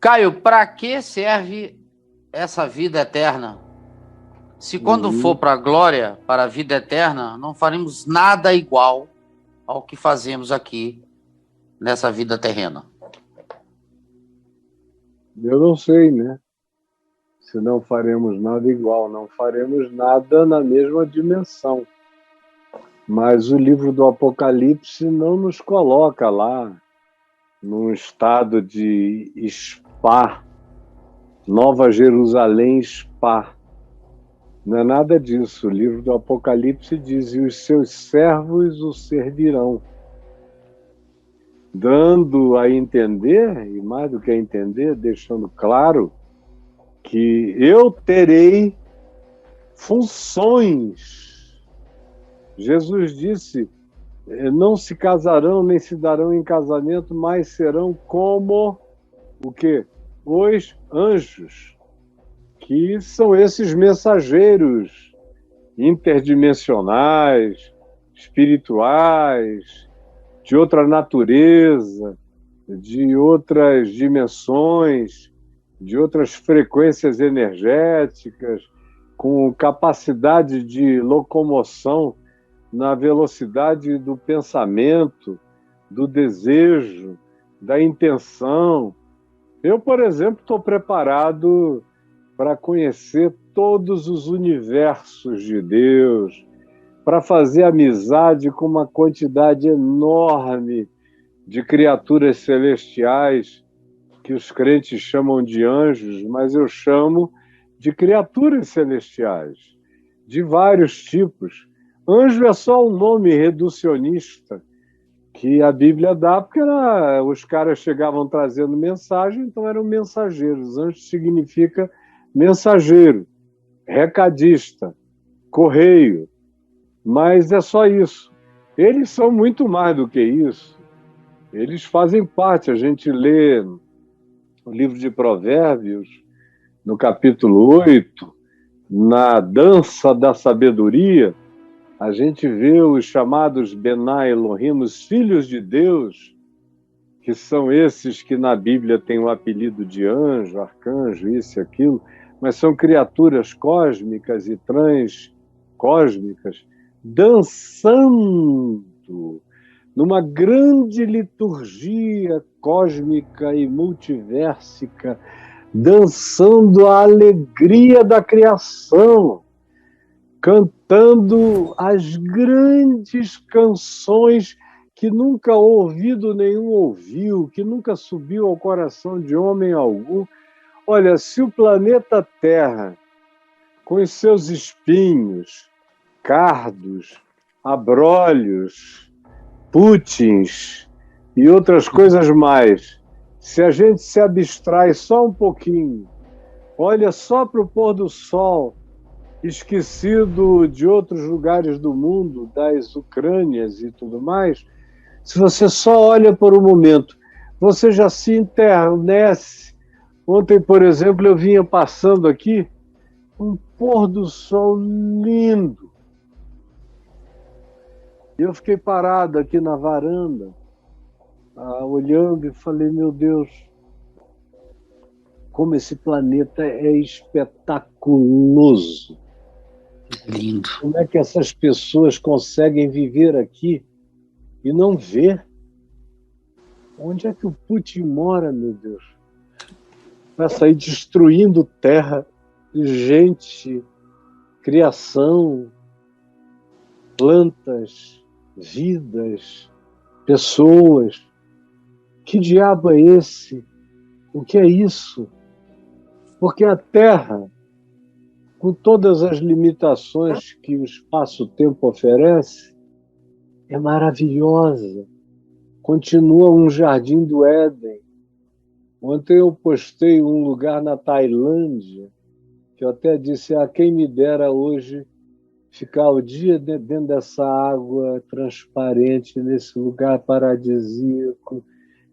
Caio, para que serve essa vida eterna? Se quando for para a glória, para a vida eterna, não faremos nada igual ao que fazemos aqui nessa vida terrena. Eu não sei, né? Se não faremos nada igual, não faremos nada na mesma dimensão. Mas o livro do Apocalipse não nos coloca lá num estado de spa, Nova Jerusalém spa. Não é nada disso. O livro do Apocalipse diz: e os seus servos o servirão. Dando a entender, e mais do que a entender, deixando claro, que eu terei funções. Jesus disse: não se casarão nem se darão em casamento, mas serão como o quê? Os anjos, que são esses mensageiros interdimensionais, espirituais, de outra natureza, de outras dimensões, de outras frequências energéticas, com capacidade de locomoção na velocidade do pensamento, do desejo, da intenção. Eu, por exemplo, estou preparado para conhecer todos os universos de Deus, para fazer amizade com uma quantidade enorme de criaturas celestiais, que os crentes chamam de anjos, mas eu chamo de criaturas celestiais, de vários tipos. Anjo é só um nome reducionista que a Bíblia dá, porque os caras chegavam trazendo mensagem, então eram mensageiros. Anjo significa mensageiro, recadista, correio, mas é só isso. Eles são muito mais do que isso. Eles fazem parte. A gente lê o livro de Provérbios, no capítulo 8, na dança da sabedoria, a gente vê os chamados Benai Elohim, os filhos de Deus, que são esses que na Bíblia têm o apelido de anjo, arcanjo, isso e aquilo, mas são criaturas cósmicas e transcósmicas, dançando numa grande liturgia cósmica e multivérsica, dançando a alegria da criação, cantando as grandes canções que nunca ouvido nenhum ouviu, que nunca subiu ao coração de homem algum. Olha, se o planeta Terra, com os seus espinhos, cardos, abrolhos, putins e outras coisas mais, se a gente se abstrai só um pouquinho, olha só para o pôr do sol, esquecido de outros lugares do mundo, das Ucrânias e tudo mais, se você só olha por um momento, você já se enternece. Ontem, por exemplo, eu vinha passando aqui, um pôr do sol lindo. Eu fiquei parado aqui na varanda, olhando e falei, meu Deus, como esse planeta é espetaculoso. Lindo. Como é que essas pessoas conseguem viver aqui e não ver? Onde é que o Putin mora, meu Deus? Vai sair destruindo terra, gente, criação, plantas, vidas, pessoas. Que diabo é esse? O que é isso? Porque a Terra, com todas as limitações que o espaço-tempo oferece, é maravilhosa. Continua um jardim do Éden. Ontem eu postei um lugar na Tailândia, que eu até disse, quem me dera hoje ficar o dia dentro dessa água transparente, nesse lugar paradisíaco,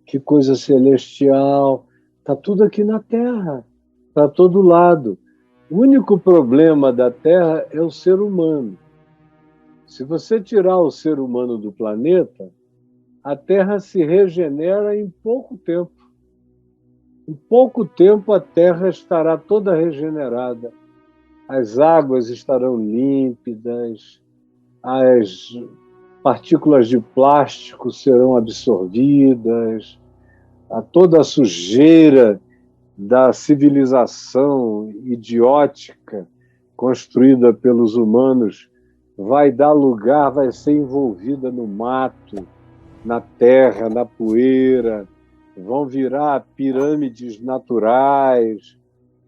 que coisa celestial. Está tudo aqui na Terra, para todo lado. O único problema da Terra é o ser humano. Se você tirar o ser humano do planeta, a Terra se regenera em pouco tempo. Em pouco tempo a Terra estará toda regenerada, as águas estarão límpidas, as partículas de plástico serão absorvidas, toda a sujeira da civilização idiótica construída pelos humanos vai dar lugar, vai ser envolvida no mato, na terra, na poeira, vão virar pirâmides naturais,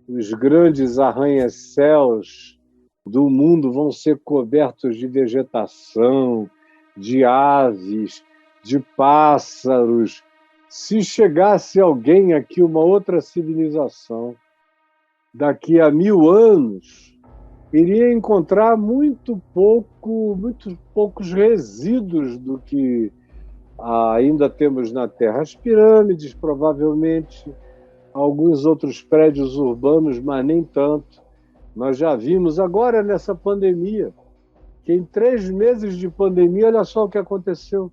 os grandes arranha-céus do mundo vão ser cobertos de vegetação, de aves, de pássaros. Se chegasse alguém aqui, uma outra civilização, daqui a 1000 anos, iria encontrar muitos poucos resíduos do que ainda temos na Terra. As pirâmides, provavelmente, alguns outros prédios urbanos, mas nem tanto. Nós já vimos agora nessa pandemia, que em 3 meses de pandemia, olha só o que aconteceu.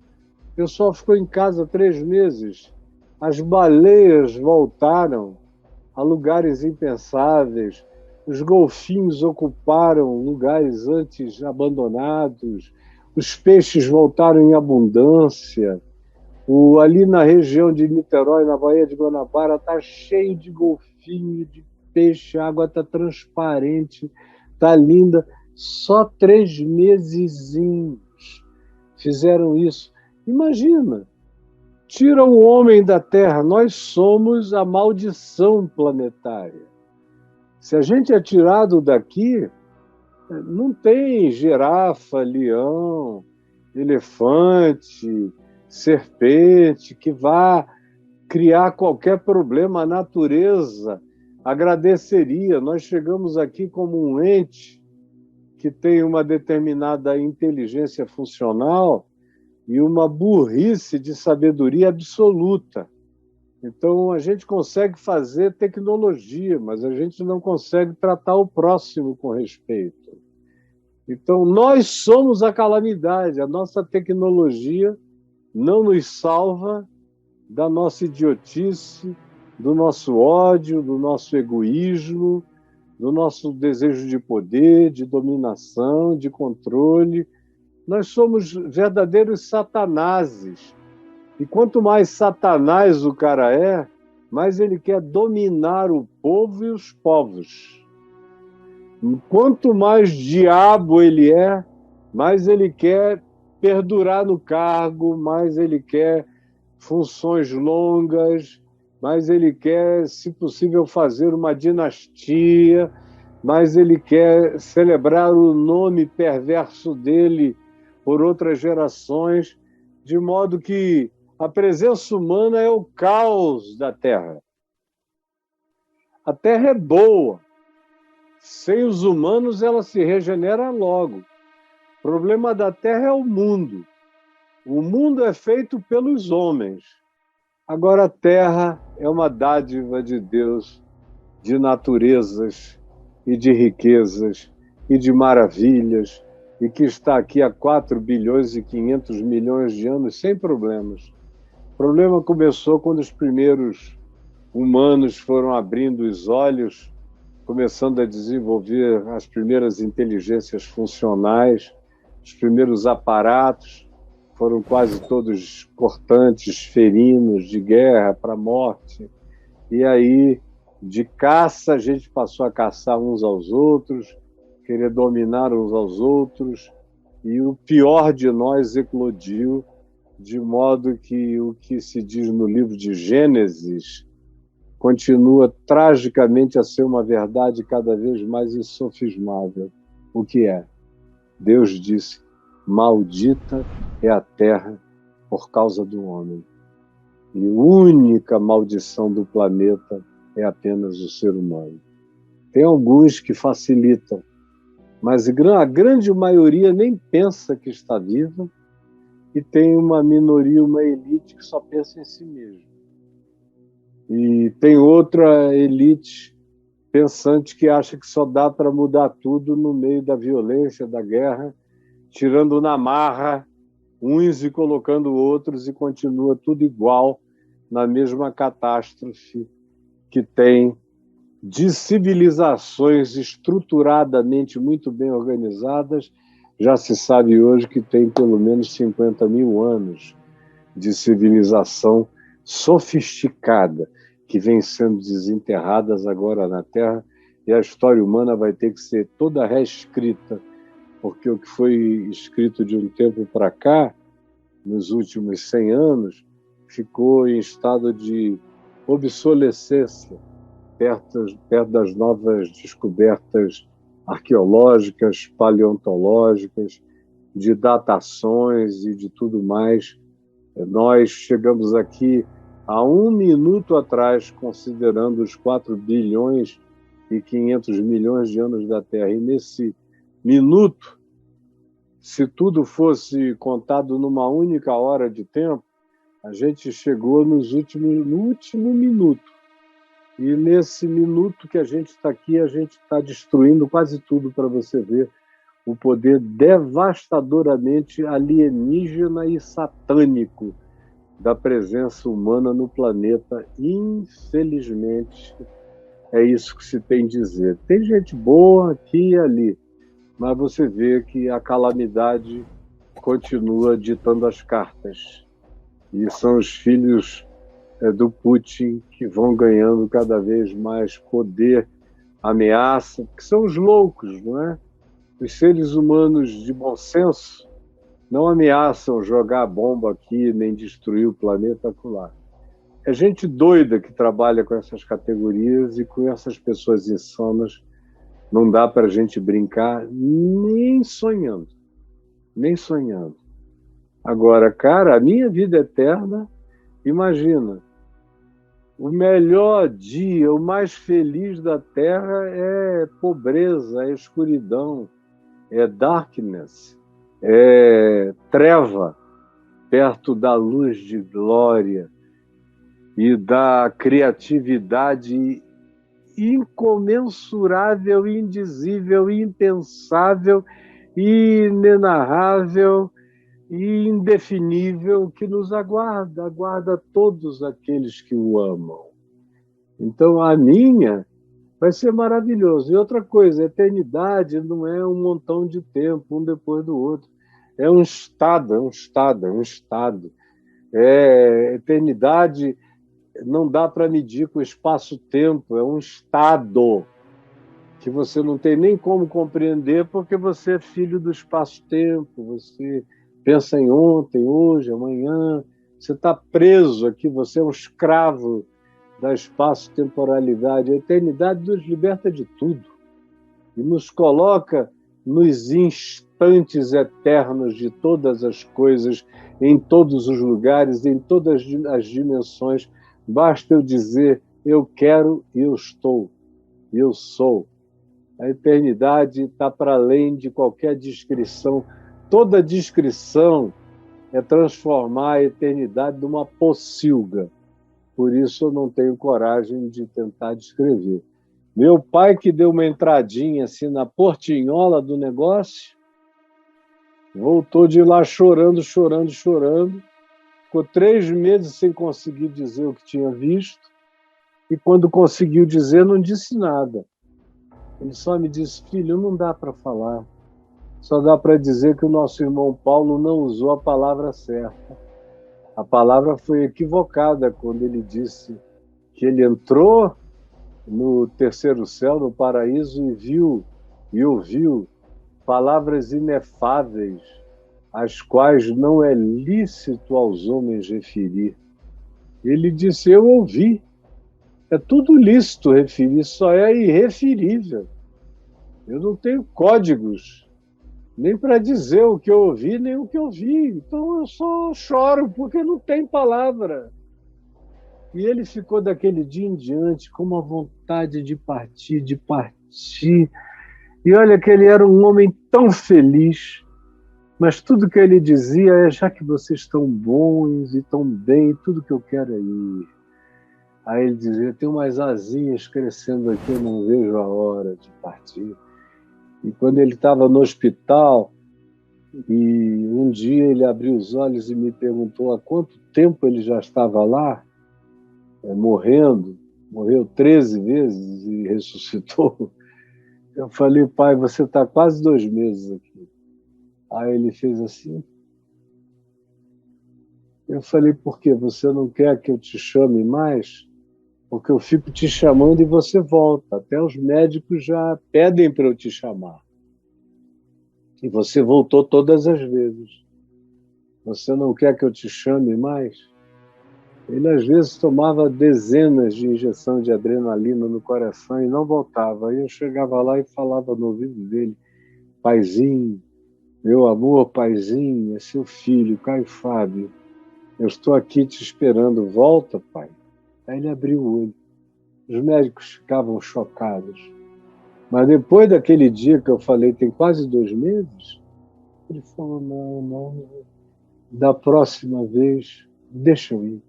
O pessoal ficou em casa 3 meses. As baleias voltaram a lugares impensáveis. Os golfinhos ocuparam lugares antes abandonados. Os peixes voltaram em abundância. Ali na região de Niterói, na Baía de Guanabara, está cheio de golfinho, de peixe, a água está transparente, está linda. Só 3 mesezinhos fizeram isso. Imagina, tira o homem da Terra, nós somos a maldição planetária. Se a gente é tirado daqui, não tem girafa, leão, elefante, serpente que vá criar qualquer problema. A natureza agradeceria. Nós chegamos aqui como um ente que tem uma determinada inteligência funcional e uma burrice de sabedoria absoluta. Então, a gente consegue fazer tecnologia, mas a gente não consegue tratar o próximo com respeito. Então, nós somos a calamidade. A nossa tecnologia não nos salva da nossa idiotice, do nosso ódio, do nosso egoísmo, do nosso desejo de poder, de dominação, de controle. Nós somos verdadeiros satanases. E quanto mais satanás o cara é, mais ele quer dominar o povo e os povos. Quanto mais diabo ele é, mais ele quer perdurar no cargo, mais ele quer funções longas, mais ele quer, se possível, fazer uma dinastia, mais ele quer celebrar o nome perverso dele por outras gerações, de modo que a presença humana é o caos da Terra. A Terra é boa. Sem os humanos, ela se regenera logo. O problema da Terra é o mundo. O mundo é feito pelos homens. Agora, a Terra é uma dádiva de Deus, de naturezas e de riquezas e de maravilhas, e que está aqui há 4 bilhões e 500 milhões de anos sem problemas. O problema começou quando os primeiros humanos foram abrindo os olhos, começando a desenvolver as primeiras inteligências funcionais, os primeiros aparatos, foram quase todos cortantes, ferinos, de guerra para a morte. E aí, de caça, a gente passou a caçar uns aos outros, querer dominar uns aos outros, e o pior de nós eclodiu, de modo que o que se diz no livro de Gênesis continua tragicamente a ser uma verdade cada vez mais insofismável. O que é? Deus disse: maldita é a terra por causa do homem. E a única maldição do planeta é apenas o ser humano. Tem alguns que facilitam, mas a grande maioria nem pensa que está viva, e tem uma minoria, uma elite que só pensa em si mesma. E tem outra elite pensante que acha que só dá para mudar tudo no meio da violência, da guerra, tirando na marra uns e colocando outros, e continua tudo igual, na mesma catástrofe que tem de civilizações estruturadamente muito bem organizadas. Já se sabe hoje que tem pelo menos 50 mil anos de civilização sofisticada que vem sendo desenterradas agora na Terra, e a história humana vai ter que ser toda reescrita, porque o que foi escrito de um tempo para cá, nos últimos 100 anos, ficou em estado de obsolescência, perto das novas descobertas arqueológicas, paleontológicas, de datações e de tudo mais. Nós chegamos aqui há 1 minuto atrás, considerando os 4 bilhões e 500 milhões de anos da Terra. E nesse minuto, se tudo fosse contado numa única hora de tempo, a gente chegou no último minuto. E nesse minuto que a gente está aqui, a gente está destruindo quase tudo, para você ver o poder devastadoramente alienígena e satânico da presença humana no planeta. Infelizmente, é isso que se tem a dizer. Tem gente boa aqui e ali, mas você vê que a calamidade continua ditando as cartas. E são os filhos do Putin que vão ganhando cada vez mais poder, ameaça, que são os loucos, não é? Os seres humanos de bom senso não ameaçam jogar bomba aqui, nem destruir o planeta acolá. É gente doida que trabalha com essas categorias, e com essas pessoas insanas não dá para a gente brincar nem sonhando. Nem sonhando. Agora, cara, a minha vida eterna, imagina, o melhor dia, o mais feliz da Terra é pobreza, é escuridão, é darkness, é treva, perto da luz de glória e da criatividade incomensurável, indizível, impensável, inenarrável e indefinível que nos aguarda todos aqueles que o amam. Então, a minha vai ser maravilhoso. E outra coisa, a eternidade não é um montão de tempo, um depois do outro. É um estado, é um estado, é um estado. Eternidade não dá para medir com espaço-tempo, é um estado que você não tem nem como compreender, porque você é filho do espaço-tempo, você pensa em ontem, hoje, amanhã, você está preso aqui, você é um escravo da espaço-temporalidade. A eternidade nos liberta de tudo e nos coloca nos instantes eternos de todas as coisas, em todos os lugares, em todas as dimensões. Basta eu dizer, eu quero e eu estou, e eu sou. A eternidade está para além de qualquer descrição. Toda descrição é transformar a eternidade numa pocilga. Por isso eu não tenho coragem de tentar descrever. Meu pai, que deu uma entradinha assim na portinhola do negócio, voltou de lá chorando, chorando, chorando. Ficou 3 meses sem conseguir dizer o que tinha visto. E quando conseguiu dizer, não disse nada. Ele só me disse, filho, não dá para falar. Só dá para dizer que o nosso irmão Paulo não usou a palavra certa. A palavra foi equivocada quando ele disse que ele entrou no terceiro céu, no paraíso, e viu e ouviu palavras inefáveis, as quais não é lícito aos homens referir. Ele disse, eu ouvi. É tudo lícito referir, só é irreferível. Eu não tenho códigos nem para dizer o que eu ouvi, nem o que eu vi. Então eu só choro porque não tem palavra. E ele ficou daquele dia em diante com uma vontade de partir, de partir. E olha que ele era um homem tão feliz, mas tudo que ele dizia é, já que vocês estão bons e estão bem, tudo que eu quero é ir. Aí ele dizia, tem umas asinhas crescendo aqui, eu não vejo a hora de partir. E quando ele estava no hospital, e um dia ele abriu os olhos e me perguntou há quanto tempo ele já estava lá, morrendo, morreu 13 vezes e ressuscitou. Eu falei, pai, você está quase 2 meses aqui. Aí ele fez assim. Eu falei, por quê? Você não quer que eu te chame mais? Porque eu fico te chamando e você volta. Até os médicos já pedem para eu te chamar. E você voltou todas as vezes. Você não quer que eu te chame mais? Ele, às vezes, tomava dezenas de injeção de adrenalina no coração e não voltava. Aí eu chegava lá e falava no ouvido dele, paizinho, meu amor, paizinho, é seu filho, Caio Fábio. Eu estou aqui te esperando, volta, pai. Aí ele abriu o olho. Os médicos ficavam chocados. Mas depois daquele dia que eu falei, tem quase 2 meses, ele falou, não, da próxima vez, deixa eu ir.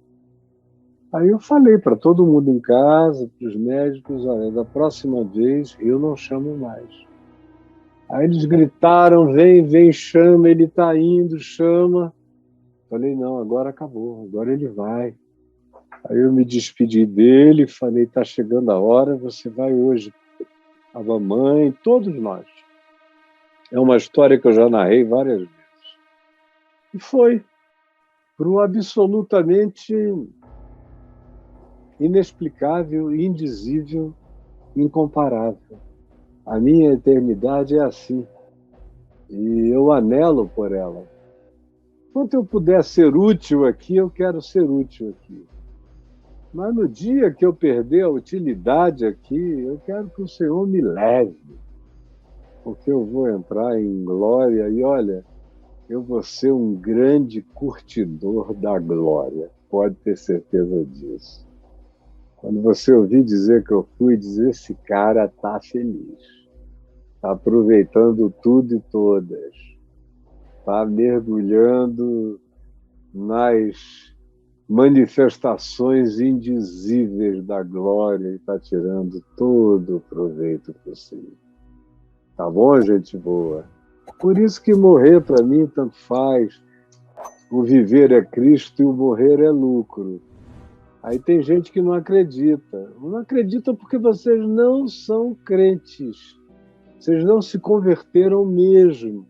Aí eu falei para todo mundo em casa, para os médicos, olha, da próxima vez eu não chamo mais. Aí eles gritaram, vem, chama, ele está indo, chama. Falei, não, agora acabou, agora ele vai. Aí eu me despedi dele, falei, está chegando a hora, você vai hoje. A mamãe, todos nós. É uma história que eu já narrei várias vezes. E foi para o absolutamente inexplicável, indizível, incomparável. A minha eternidade é assim. E eu anelo por ela. Enquanto eu puder ser útil aqui, eu quero ser útil aqui. Mas no dia que eu perder a utilidade aqui, eu quero que o Senhor me leve. Porque eu vou entrar em glória e, olha, eu vou ser um grande curtidor da glória. Pode ter certeza disso. Quando você ouvir dizer que eu fui, dizer, esse cara está feliz. Está aproveitando tudo e todas. Está mergulhando nas manifestações indizíveis da glória e está tirando todo o proveito possível. Tá bom, gente boa? Por isso que morrer para mim tanto faz. O viver é Cristo e o morrer é lucro. Aí tem gente que não acredita. Não acredita porque vocês não são crentes. Vocês não se converteram mesmo.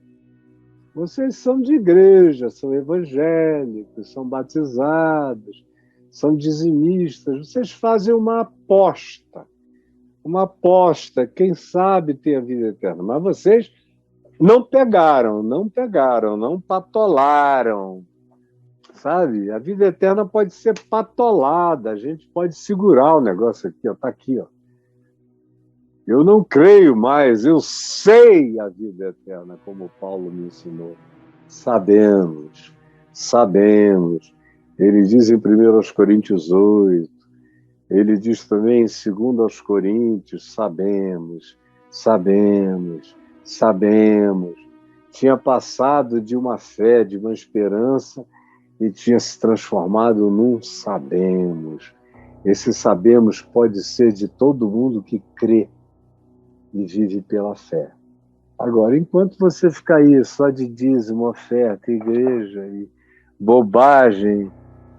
Vocês são de igreja, são evangélicos, são batizados, são dizimistas. Vocês fazem uma aposta. Uma aposta. Quem sabe ter a vida eterna. Mas vocês não pegaram, não patolaram. Sabe? A vida eterna pode ser patolada. A gente pode segurar o negócio aqui. Está aqui. Ó. Eu não creio mais, eu sei a vida eterna, como Paulo me ensinou. Sabemos. Ele diz em 1 Coríntios 8, ele diz também em 2 Coríntios, sabemos. Tinha passado de uma fé, de uma esperança, e tinha se transformado num sabemos. Esse sabemos pode ser de todo mundo que crê e vive pela fé. Agora, enquanto você ficar aí só de dízimo, oferta, igreja e bobagem,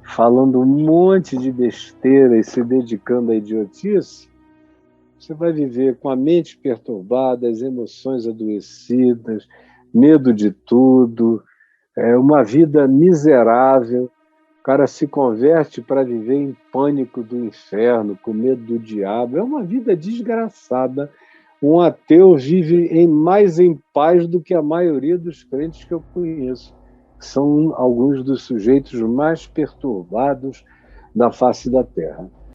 falando um monte de besteira e se dedicando à idiotice, você vai viver com a mente perturbada, as emoções adoecidas, medo de tudo, uma vida miserável. O cara se converte para viver em pânico do inferno, com medo do diabo. É uma vida desgraçada. Um ateu vive mais em paz do que a maioria dos crentes que eu conheço. São alguns dos sujeitos mais perturbados da face da Terra.